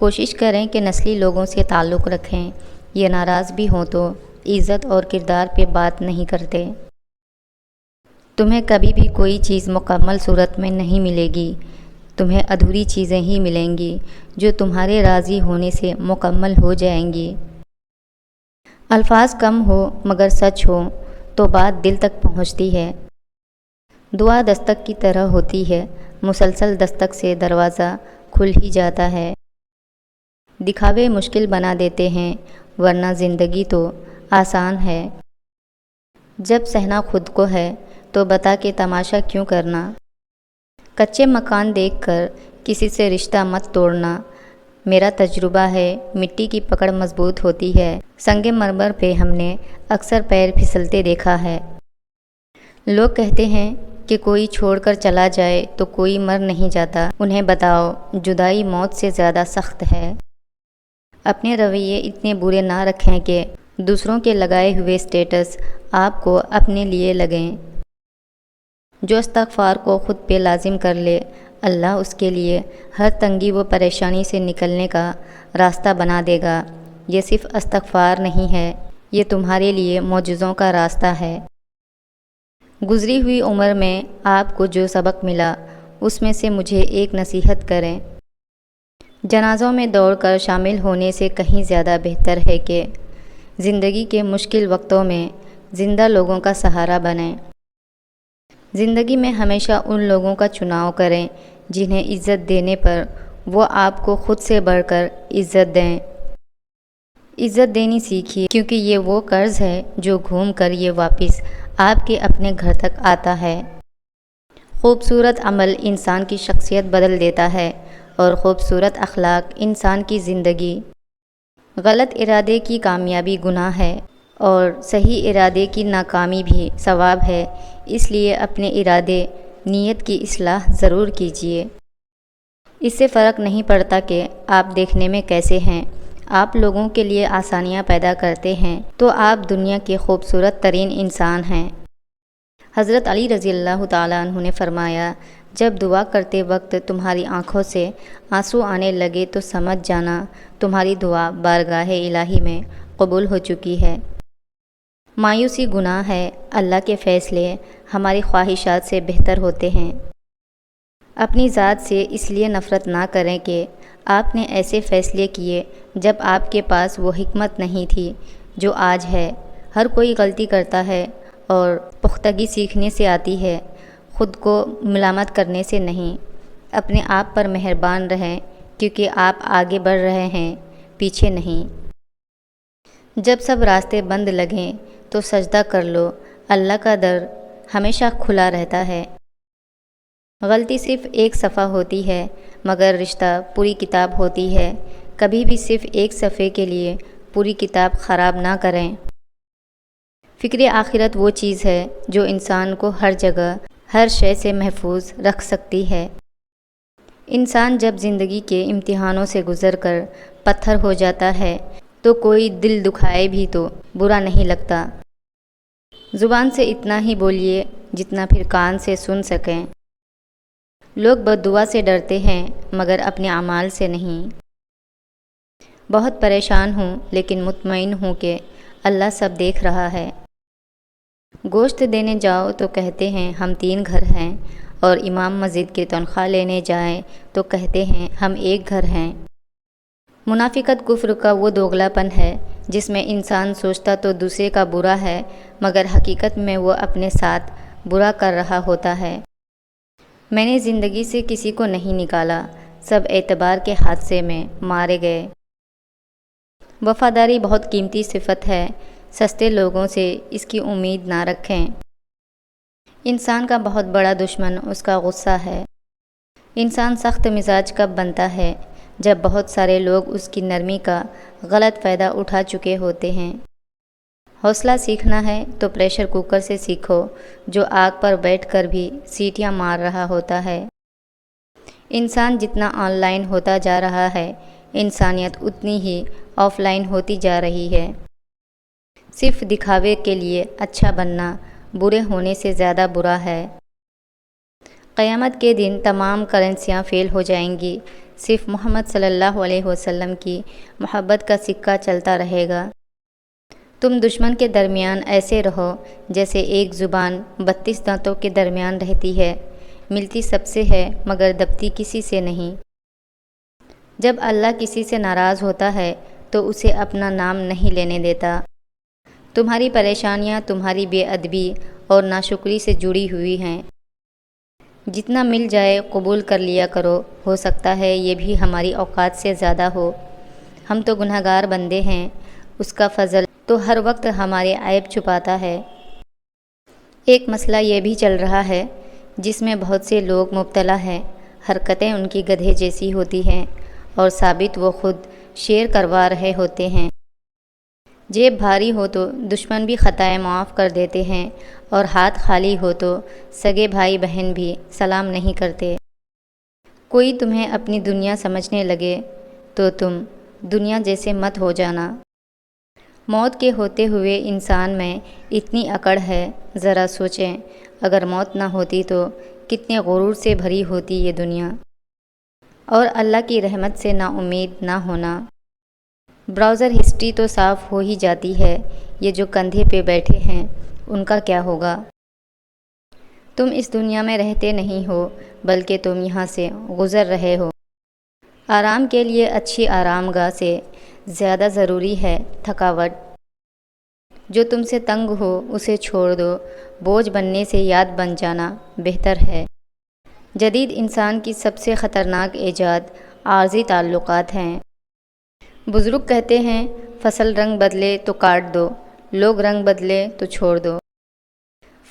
کوشش کریں کہ نسلی لوگوں سے تعلق رکھیں، یہ ناراض بھی ہوں تو عزت اور کردار پہ بات نہیں کرتے۔ تمہیں کبھی بھی کوئی چیز مکمل صورت میں نہیں ملے گی، تمہیں ادھوری چیزیں ہی ملیں گی جو تمہارے راضی ہونے سے مکمل ہو جائیں گی۔ الفاظ کم ہو مگر سچ ہو تو بات دل تک پہنچتی ہے۔ دعا دستک کی طرح ہوتی ہے، مسلسل دستک سے دروازہ کھل ہی جاتا ہے۔ دکھاوے مشکل بنا دیتے ہیں ورنہ زندگی تو آسان ہے۔ جب سہنا خود کو ہے تو بتا کے تماشا کیوں کرنا۔ کچے مکان دیکھ کر کسی سے رشتہ مت توڑنا۔ میرا تجربہ ہے مٹی کی پکڑ مضبوط ہوتی ہے، سنگ مرمر پہ ہم نے اکثر پیر پھسلتے دیکھا ہے۔ لوگ کہتے ہیں کہ کوئی چھوڑ کر چلا جائے تو کوئی مر نہیں جاتا، انہیں بتاؤ جدائی موت سے زیادہ سخت ہے۔ اپنے رویے اتنے برے نہ رکھیں کہ دوسروں کے لگائے ہوئے سٹیٹس آپ کو اپنے لیے لگیں۔ جو استغفار کو خود پہ لازم کر لے، اللہ اس کے لیے ہر تنگی و پریشانی سے نکلنے کا راستہ بنا دے گا۔ یہ صرف استغفار نہیں ہے، یہ تمہارے لیے معجزوں کا راستہ ہے۔ گزری ہوئی عمر میں آپ کو جو سبق ملا اس میں سے مجھے ایک نصیحت کریں۔ جنازوں میں دوڑ کر شامل ہونے سے کہیں زیادہ بہتر ہے کہ زندگی کے مشکل وقتوں میں زندہ لوگوں کا سہارا بنیں۔ زندگی میں ہمیشہ ان لوگوں کا چناؤ کریں جنہیں عزت دینے پر وہ آپ کو خود سے بڑھ کر عزت دیں۔ عزت دینی سیکھیے کیونکہ یہ وہ قرض ہے جو گھوم کر یہ واپس آپ کے اپنے گھر تک آتا ہے۔ خوبصورت عمل انسان کی شخصیت بدل دیتا ہے اور خوبصورت اخلاق انسان کی زندگی۔ غلط ارادے کی کامیابی گناہ ہے اور صحیح ارادے کی ناکامی بھی ثواب ہے، اس لیے اپنے ارادے نیت کی اصلاح ضرور کیجیے۔ اس سے فرق نہیں پڑتا کہ آپ دیکھنے میں کیسے ہیں، آپ لوگوں کے لیے آسانیاں پیدا کرتے ہیں تو آپ دنیا کے خوبصورت ترین انسان ہیں۔ حضرت علی رضی اللہ تعالیٰ عنہ نے فرمایا، جب دعا کرتے وقت تمہاری آنکھوں سے آنسو آنے لگے تو سمجھ جانا تمہاری دعا بارگاہ الہی میں قبول ہو چکی ہے۔ مایوسی گناہ ہے، اللہ کے فیصلے ہماری خواہشات سے بہتر ہوتے ہیں۔ اپنی ذات سے اس لیے نفرت نہ کریں کہ آپ نے ایسے فیصلے کیے جب آپ کے پاس وہ حکمت نہیں تھی جو آج ہے۔ ہر کوئی غلطی کرتا ہے اور پختگی سیکھنے سے آتی ہے، خود کو ملامت کرنے سے نہیں۔ اپنے آپ پر مہربان رہیں کیونکہ آپ آگے بڑھ رہے ہیں، پیچھے نہیں۔ جب سب راستے بند لگیں تو سجدہ کر لو، اللہ کا در ہمیشہ کھلا رہتا ہے۔ غلطی صرف ایک صفحہ ہوتی ہے مگر رشتہ پوری کتاب ہوتی ہے۔ کبھی بھی صرف ایک صفحے کے لیے پوری کتاب خراب نہ کریں۔ فکر آخرت وہ چیز ہے جو انسان کو ہر جگہ ہر شے سے محفوظ رکھ سکتی ہے۔ انسان جب زندگی کے امتحانوں سے گزر کر پتھر ہو جاتا ہے تو کوئی دل دکھائے بھی تو برا نہیں لگتا۔ زبان سے اتنا ہی بولیے جتنا پھر کان سے سن سکیں۔ لوگ بد دعا سے ڈرتے ہیں مگر اپنے اعمال سے نہیں۔ بہت پریشان ہوں لیکن مطمئن ہوں کہ اللہ سب دیکھ رہا ہے۔ گوشت دینے جاؤ تو کہتے ہیں ہم 3 گھر ہیں، اور امام مسجد کی تنخواہ لینے جائیں تو کہتے ہیں ہم 1 گھر ہیں۔ منافقت کفر کا وہ دوغلا پن ہے جس میں انسان سوچتا تو دوسرے کا برا ہے مگر حقیقت میں وہ اپنے ساتھ برا کر رہا ہوتا ہے۔ میں نے زندگی سے کسی کو نہیں نکالا، سب اعتبار کے حادثے میں مارے گئے۔ وفاداری بہت قیمتی صفت ہے، سستے لوگوں سے اس کی امید نہ رکھیں۔ انسان کا بہت بڑا دشمن اس کا غصہ ہے۔ انسان سخت مزاج کب بنتا ہے جب بہت سارے لوگ اس کی نرمی کا غلط فائدہ اٹھا چکے ہوتے ہیں۔ حوصلہ سیکھنا ہے تو پریشر کوکر سے سیکھو جو آگ پر بیٹھ کر بھی سیٹیاں مار رہا ہوتا ہے۔ انسان جتنا آن لائن ہوتا جا رہا ہے، انسانیت اتنی ہی آف لائن ہوتی جا رہی ہے۔ صرف دکھاوے کے لیے اچھا بننا برے ہونے سے زیادہ برا ہے۔ قیامت کے دن تمام کرنسیاں فیل ہو جائیں گی، صرف محمد صلی اللہ علیہ وسلم کی محبت کا سکہ چلتا رہے گا۔ تم دشمن کے درمیان ایسے رہو جیسے ایک زبان 32 دانتوں کے درمیان رہتی ہے، ملتی سب سے ہے مگر دبتی کسی سے نہیں۔ جب اللہ کسی سے ناراض ہوتا ہے تو اسے اپنا نام نہیں لینے دیتا۔ تمہاری پریشانیاں تمہاری بے ادبی اور ناشکری سے جڑی ہوئی ہیں۔ جتنا مل جائے قبول کر لیا کرو، ہو سکتا ہے یہ بھی ہماری اوقات سے زیادہ ہو۔ ہم تو گنہگار بندے ہیں، اس کا فضل تو ہر وقت ہمارے عیب چھپاتا ہے۔ ایک مسئلہ یہ بھی چل رہا ہے جس میں بہت سے لوگ مبتلا ہیں، حرکتیں ان کی گدھے جیسی ہوتی ہیں اور ثابت وہ خود شیر کروا رہے ہوتے ہیں۔ جیب بھاری ہو تو دشمن بھی خطائیں معاف کر دیتے ہیں اور ہاتھ خالی ہو تو سگے بھائی بہن بھی سلام نہیں کرتے۔ کوئی تمہیں اپنی دنیا سمجھنے لگے تو تم دنیا جیسے مت ہو جانا۔ موت کے ہوتے ہوئے انسان میں اتنی اکڑ ہے، ذرا سوچیں اگر موت نہ ہوتی تو کتنے غرور سے بھری ہوتی یہ دنیا۔ اور اللہ کی رحمت سے نا امید نہ ہونا۔ براؤزر ہسٹری تو صاف ہو ہی جاتی ہے، یہ جو کندھے پہ بیٹھے ہیں ان کا کیا ہوگا؟ تم اس دنیا میں رہتے نہیں ہو بلکہ تم یہاں سے گزر رہے ہو۔ آرام کے لیے اچھی آرام گاہ سے زیادہ ضروری ہے تھکاوٹ۔ جو تم سے تنگ ہو اسے چھوڑ دو، بوجھ بننے سے یاد بن جانا بہتر ہے۔ جدید انسان کی سب سے خطرناک ایجاد عارضی تعلقات ہیں۔ بزرگ کہتے ہیں فصل رنگ بدلے تو کاٹ دو، لوگ رنگ بدلے تو چھوڑ دو۔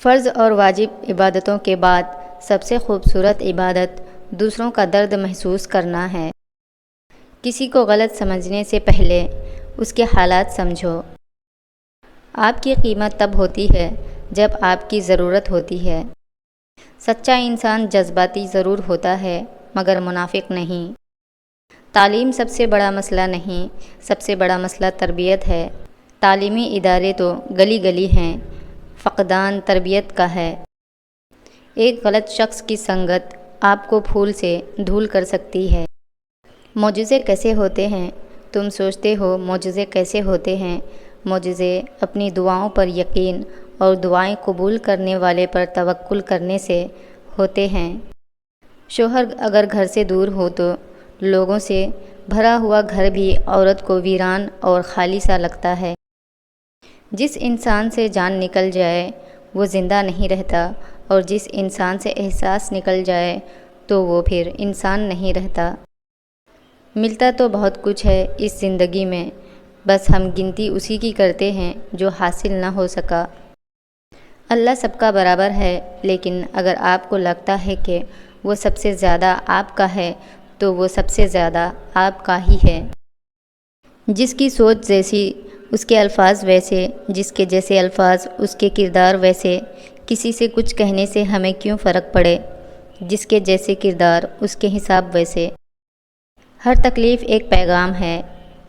فرض اور واجب عبادتوں کے بعد سب سے خوبصورت عبادت دوسروں کا درد محسوس کرنا ہے۔ کسی کو غلط سمجھنے سے پہلے اس کے حالات سمجھو۔ آپ کی قیمت تب ہوتی ہے جب آپ کی ضرورت ہوتی ہے۔ سچا انسان جذباتی ضرور ہوتا ہے مگر منافق نہیں۔ تعلیم سب سے بڑا مسئلہ نہیں، سب سے بڑا مسئلہ تربیت ہے۔ تعلیمی ادارے تو گلی گلی ہیں، فقدان تربیت کا ہے۔ ایک غلط شخص کی سنگت آپ کو پھول سے دھول کر سکتی ہے۔ معجزے کیسے ہوتے ہیں؟ تم سوچتے ہو معجزے کیسے ہوتے ہیں؟ معجزے اپنی دعاؤں پر یقین اور دعائیں قبول کرنے والے پر توکل کرنے سے ہوتے ہیں۔ شوہر اگر گھر سے دور ہو تو لوگوں سے بھرا ہوا گھر بھی عورت کو ویران اور خالی سا لگتا ہے۔ جس انسان سے جان نکل جائے وہ زندہ نہیں رہتا، اور جس انسان سے احساس نکل جائے تو وہ پھر انسان نہیں رہتا۔ ملتا تو بہت کچھ ہے اس زندگی میں، بس ہم گنتی اسی کی کرتے ہیں جو حاصل نہ ہو سکا۔ اللہ سب کا برابر ہے، لیکن اگر آپ کو لگتا ہے کہ وہ سب سے زیادہ آپ کا ہے تو وہ سب سے زیادہ آپ کا ہی ہے۔ جس کی سوچ جیسی اس کے الفاظ ویسے، جس کے جیسے الفاظ اس کے کردار ویسے۔ کسی سے کچھ کہنے سے ہمیں کیوں فرق پڑے؟ جس کے جیسے کردار اس کے حساب ویسے۔ ہر تکلیف ایک پیغام ہے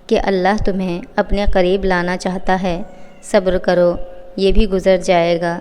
کہ اللہ تمہیں اپنے قریب لانا چاہتا ہے۔ صبر کرو، یہ بھی گزر جائے گا۔